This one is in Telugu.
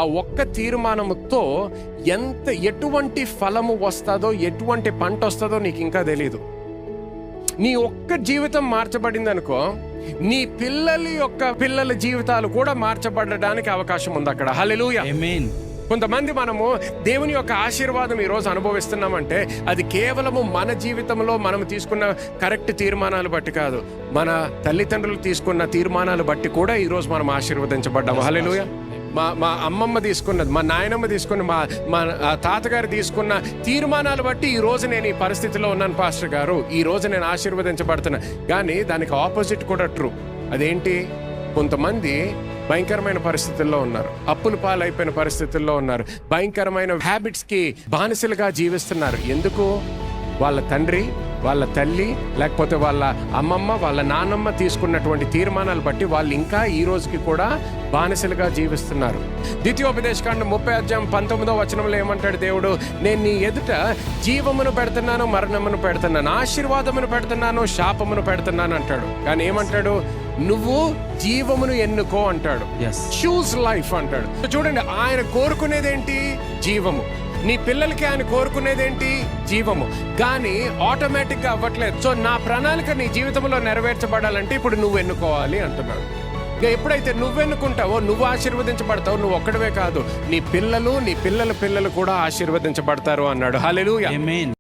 ఆ ఒక్క తీర్మానంతో ఎటువంటి ఫలము వస్తుందో, ఎటువంటి పంట వస్తుందో నీకు ఇంకా తెలీదు. నీ ఒక్క జీవితం మార్చబడింది అనుకో, నీ పిల్లల జీవితాలు కూడా మార్చబడడానికి అవకాశం ఉంది అక్కడ. హల్లెలూయా. ఆమేన్. కొంతమంది మనము దేవుని యొక్క ఆశీర్వాదం ఈరోజు అనుభవిస్తున్నామంటే అది కేవలము మన జీవితంలో మనం తీసుకున్న కరెక్ట్ తీర్మానాలు బట్టి కాదు, మన తల్లిదండ్రులు తీసుకున్న తీర్మానాలు బట్టి కూడా ఈరోజు మనం ఆశీర్వదించబడ్డాము. హల్లెలూయా. మా అమ్మమ్మ తీసుకున్నది, మా నాయనమ్మ తీసుకున్న, మా తాతగారు తీసుకున్న తీర్మానాలు బట్టి ఈ రోజు నేను ఈ పరిస్థితిలో ఉన్నాను పాస్టర్ గారు, ఈ రోజు నేను ఆశీర్వదించబడుతున్నా. కానీ దానికి ఆపోజిట్ కూడా ట్రూ. అదేంటి? కొంతమంది భయంకరమైన పరిస్థితుల్లో ఉన్నారు, అప్పుల పాలైపోయిన పరిస్థితుల్లో ఉన్నారు, భయంకరమైన హ్యాబిట్స్కి బానిసలుగా జీవిస్తున్నారు. ఎందుకు? వాళ్ళ తండ్రి, వాళ్ళ తల్లి, లేకపోతే వాళ్ళ అమ్మమ్మ, వాళ్ళ నాన్నమ్మ తీసుకున్నటువంటి తీర్మానాలు బట్టి వాళ్ళు ఇంకా ఈ రోజుకి కూడా బానిసలుగా జీవిస్తున్నారు. ద్వితీయోపదేశకాండం 30:19 ఏమంటాడు దేవుడు? నేను నీ ఎదుట జీవమును పెడుతున్నాను, మరణమును పెడుతున్నాను, ఆశీర్వాదమును పెడుతున్నాను, శాపమును పెడుతున్నాను అంటాడు. కానీ ఏమంటాడు? నువ్వు జీవమును ఎన్నుకో అంటాడు. చూస్ లైఫ్ అంటాడు. చూడండి, ఆయన కోరుకునేదేంటి? జీవము. నీ పిల్లలకి ఆయన కోరుకునేదేంటి? జీవము. కానీ ఆటోమేటిక్ గా అవ్వట్లేదు. సో నా ప్రణాళిక నీ జీవితంలో నెరవేర్చబడాలంటే ఇప్పుడు నువ్వు ఎన్నుకోవాలి అంటున్నాడు. ఎప్పుడైతే నువ్వెన్నుకుంటావో నువ్వు ఆశీర్వదించబడతావు. నువ్వు ఒక్కడవే కాదు, నీ పిల్లలు, నీ పిల్లల పిల్లలు కూడా ఆశీర్వదించబడతారు అన్నాడు. హల్లెలూయా. ఆమేన్.